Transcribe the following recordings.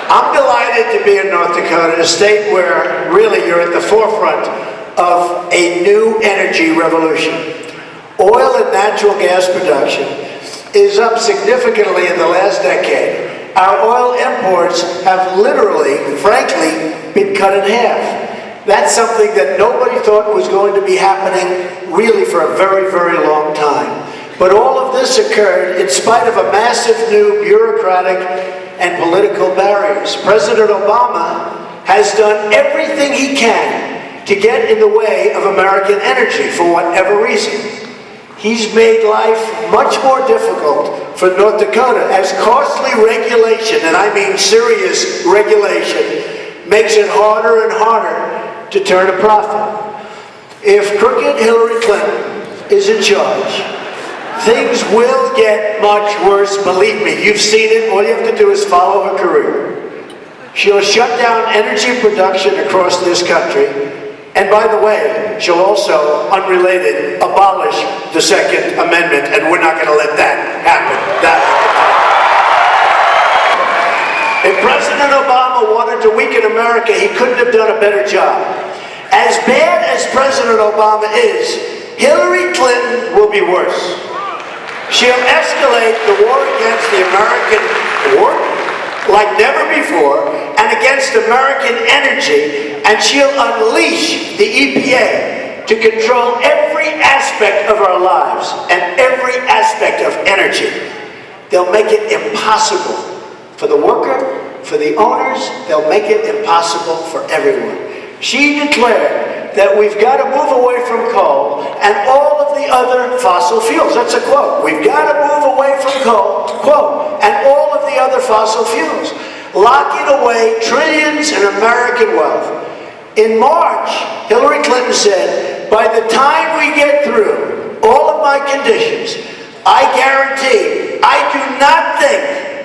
I'm delighted to be in North Dakota, a state where really you're at the forefront of a new energy revolution. Oil and natural gas production is up significantly in the last decade. Our oil imports have literally, frankly, been cut in half. That's something that nobody thought was going to be happening really for a very, very long time. But all of this occurred in spite of a massive new bureaucratic and political barriers. President Obama has done everything he can to get in the way of American energy for whatever reason. He's made life much more difficult for North Dakota as costly regulation, and I mean serious regulation, makes it harder and harder to turn a profit. If crooked Hillary Clinton is in charge, things will get much worse, believe me. You've seen it. All you have to do is follow her career. She'll shut down energy production across this country. And by the way, she'll also, unrelated, abolish the Second Amendment. And we're not going to let that happen. If President Obama wanted to weaken America, he couldn't have done a better job. As bad as President Obama is, Hillary Clinton will be worse. She'll escalate the war against the American war like never before and against American energy, and she'll unleash the EPA to control every aspect of our lives and every aspect of energy. They'll make it impossible for the worker, for the owners. They'll make it impossible for everyone. She declared that we've got to move away from coal and all of the other fossil fuels. That's a quote. We've got to move away from coal, quote, and all of the other fossil fuels, locking away trillions in American wealth. In March, Hillary Clinton said, by the time we get through all of my conditions, I guarantee, I do not think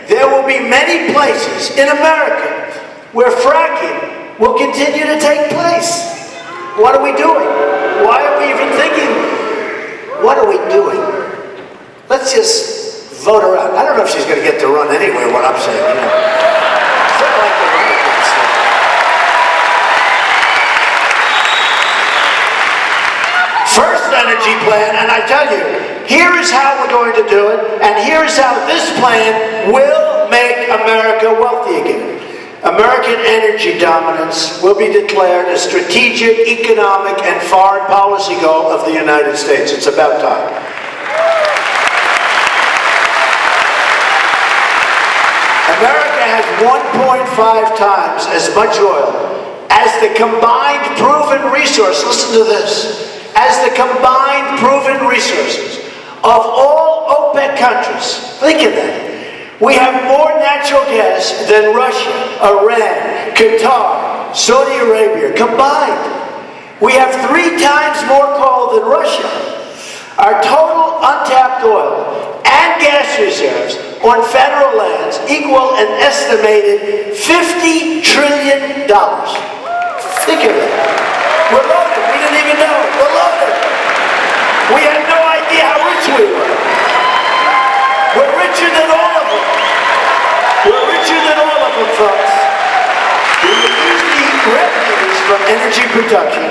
there will be many places in America where fracking will continue to take place. What are we doing? Why are we even thinking? What are we doing? Let's just vote her out. I don't know if she's going to get to run anyway, what I'm saying. You know. It's not like the run against her. First energy plan, and I tell you, here is how we're going to do it, and here's how this plan will make America wealthy again. American energy dominance will be declared a strategic, economic, and foreign policy goal of the United States. It's about time. America has 1.5 times as much oil as the combined proven resource, listen to this, as the combined proven resources of all OPEC countries. Think of that. We have more natural gas than Russia, Iran, Qatar, Saudi Arabia combined. We have 3 times more coal than Russia. Our total untapped oil and gas reserves on federal lands equal an estimated $50 trillion. Think of it. We're loaded. We didn't even know it. We're loaded. We had no idea how rich we were. We're richer than all of them. We're richer than all of them, folks. We will use the revenues from energy production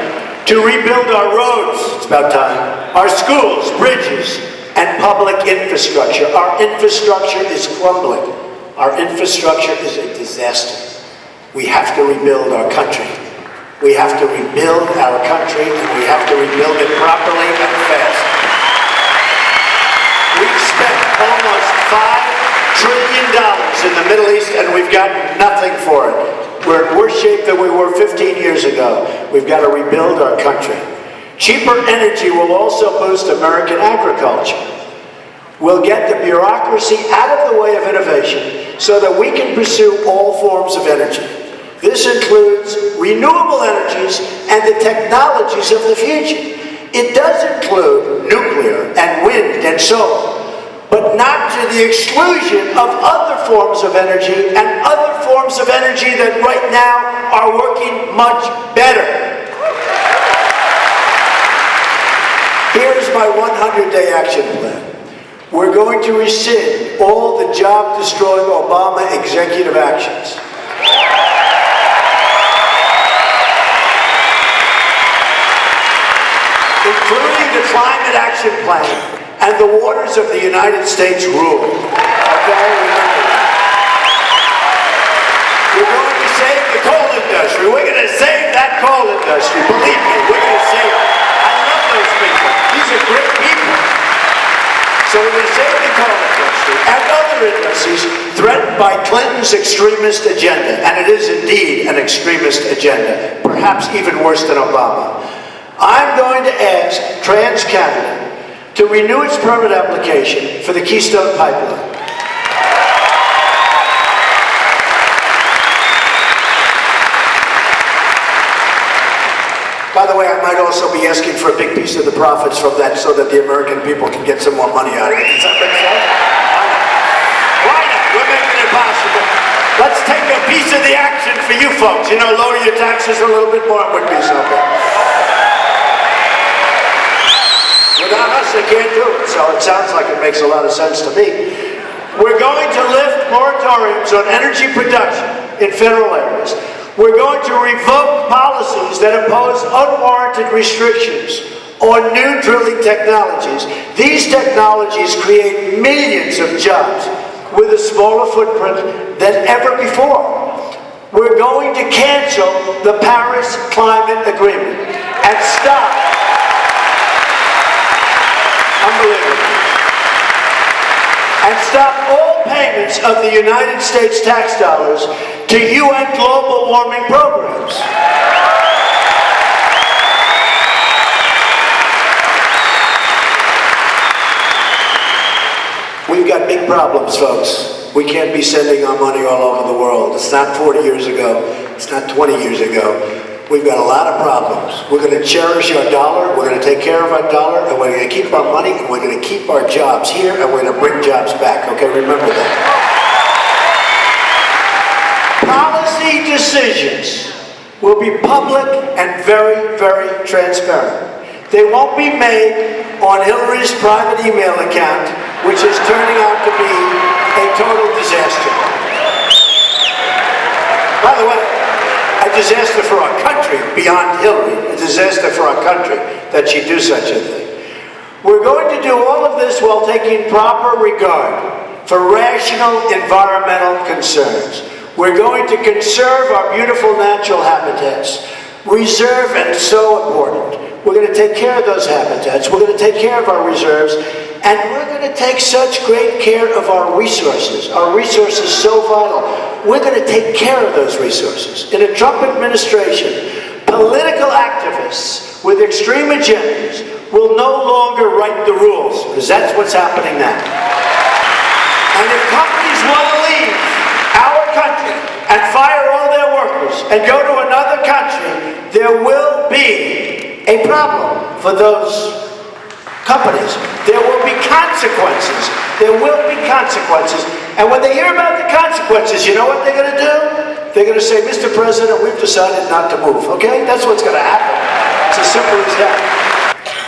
to rebuild our roads, it's about time, our schools, bridges, and public infrastructure. Our infrastructure is crumbling. Our infrastructure is a disaster. We have to rebuild our country. We have to rebuild our country, and we have to rebuild it properly and fast. We've spent almost $5 trillion in the Middle East, and we've gotten nothing for it. We're in worse shape than we were 15 years ago. We've got to rebuild our country. Cheaper energy will also boost American agriculture. We'll get the bureaucracy out of the way of innovation so that we can pursue all forms of energy. This includes renewable energies and the technologies of the future. It does include nuclear and wind and solar, but not to the exclusion of other forms of energy and other forms of energy that right now are working much better. Here's my 100-day action plan. We're going to rescind all the job-destroying Obama executive actions. climate action plan, and the waters of the United States rule. Okay, remember that. We're going to save the coal industry. We're going to save that coal industry. Believe me, we're going to save it. I love those people. These are great people. So we're going to save the coal industry and other industries threatened by Clinton's extremist agenda. And it is indeed an extremist agenda, perhaps even worse than Obama. I'm going to ask TransCanada to renew its permit application for the Keystone Pipeline. By the way, I might also be asking for a big piece of the profits from that so that the American people can get some more money out of it. Does that make sense? Why not? We're making it possible. Let's take a piece of the action for you folks. You know, lower your taxes a little bit more, it would be something. Without us, they can't do it. So it sounds like it makes a lot of sense to me. We're going to lift moratoriums on energy production in federal areas. We're going to revoke policies that impose unwarranted restrictions on new drilling technologies. These technologies create millions of jobs with a smaller footprint than ever before. We're going to cancel the Paris Climate Agreement and stop. Unbelievable. And stop all payments of the United States tax dollars to UN global warming programs. We've got big problems, folks. We can't be sending our money all over the world. It's not 40 years ago. It's not 20 years ago. We've got a lot of problems. We're going to cherish our dollar, we're going to take care of our dollar, and we're going to keep our money, and we're going to keep our jobs here, and we're going to bring jobs back. Okay, remember that. Policy decisions will be public and very, very transparent. They won't be made on Hillary's private email account, which is turning out to be a total disaster. By the way, a disaster for our country beyond Hillary, a disaster for our country that she do such a thing. We're going to do all of this while taking proper regard for rational environmental concerns. We're going to conserve our beautiful natural habitats, reserve and so important. We're going to take care of those habitats, we're going to take care of our reserves, and we're going to take such great care of our resources so vital. We're going to take care of those resources. In a Trump administration, political activists with extreme agendas will no longer write the rules, because that's what's happening now. And if companies want to leave our country and fire all their workers and go to another country, there will be a problem for those companies. There will be consequences. There will be consequences. And when they hear about the consequences, you know what they're going to do? They're going to say, Mr. President, we've decided not to move. Okay? That's what's going to happen. It's as simple as that.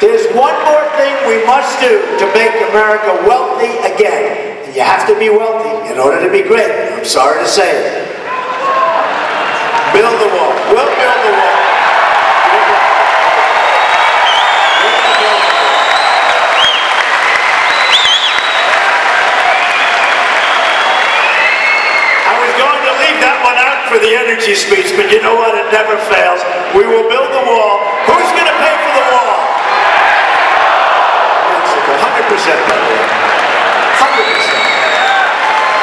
There's one more thing we must do to make America wealthy again. And you have to be wealthy in order to be great. I'm sorry to say it. Build the wall. We'll build the wall. For the energy speech, but you know what? It never fails. We will build the wall. Who's going to pay for the wall? Mexico, 100%, by the way. 100%.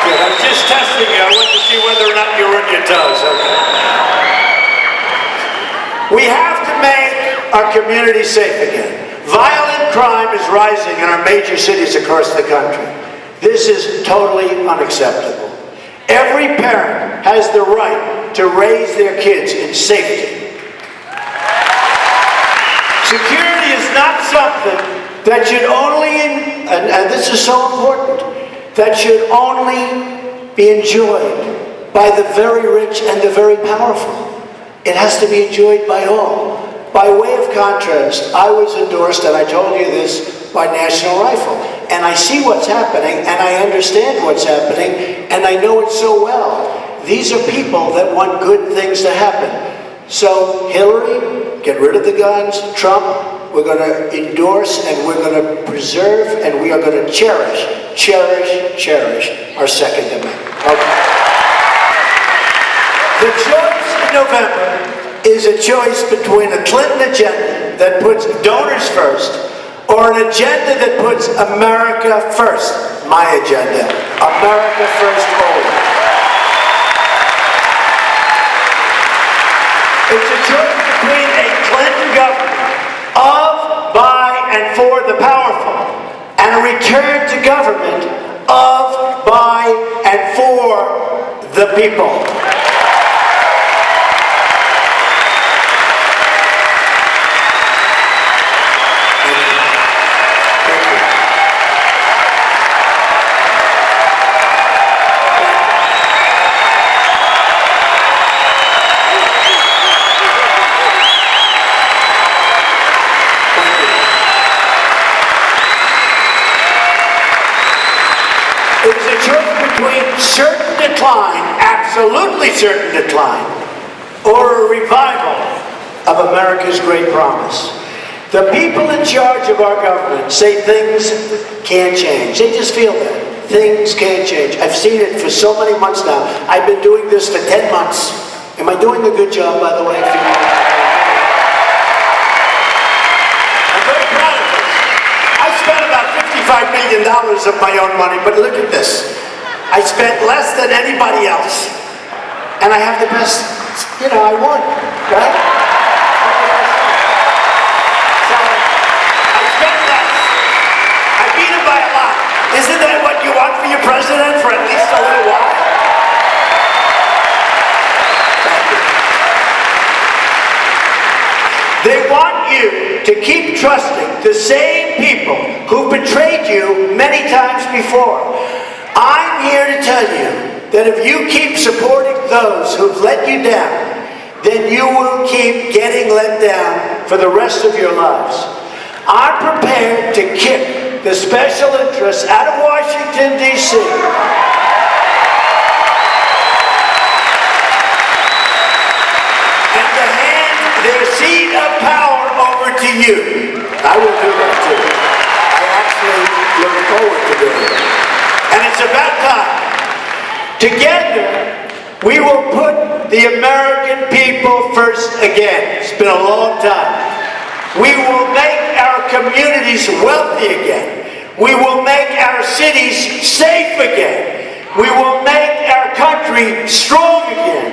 Good. I was just testing you. I wanted to see whether or not you were on your toes. Okay. We have to make our community safe again. Violent crime is rising in our major cities across the country. This is totally unacceptable. Every parent has the right to raise their kids in safety. Security is not something that should only, and this is so important, that should only be enjoyed by the very rich and the very powerful. It has to be enjoyed by all. By way of contrast, I was endorsed, and I told you this, by National Rifle. And I see what's happening, and I understand what's happening, and I know it so well. These are people that want good things to happen. So, Hillary, get rid of the guns. Trump, we're going to endorse, and we're going to preserve, and we are going to cherish our Second Amendment. Okay. The choice in November is a choice between a Clinton agenda that puts donors first or an agenda that puts America first. My agenda, America first only. It's a choice between a Clinton government of, by, and for the powerful, and a return to government of, by, and for the people. It is a choice between certain decline, absolutely certain decline, or a revival of America's great promise. The people in charge of our government say things can't change. They just feel that. Things can't change. I've seen it for so many months now. I've been doing this for 10 months. Am I doing a good job, by the way? Spent about $55 million of my own money, but look at this. I spent less than anybody else, and I have the best, I won, right? So, I spent less. I beat him by a lot. Isn't that what you want for your president for at least a little while? They want you to keep trusting the same people who betrayed you many times before. I'm here to tell you that if you keep supporting those who've let you down, then you will keep getting let down for the rest of your lives. I'm prepared to kick the special interests out of Washington, D.C. their seat of power over to you. I will do that too. I actually look forward to doing it. And it's about time. Together, we will put the American people first again. It's been a long time. We will make our communities wealthy again. We will make our cities safe again. We will make our country strong again.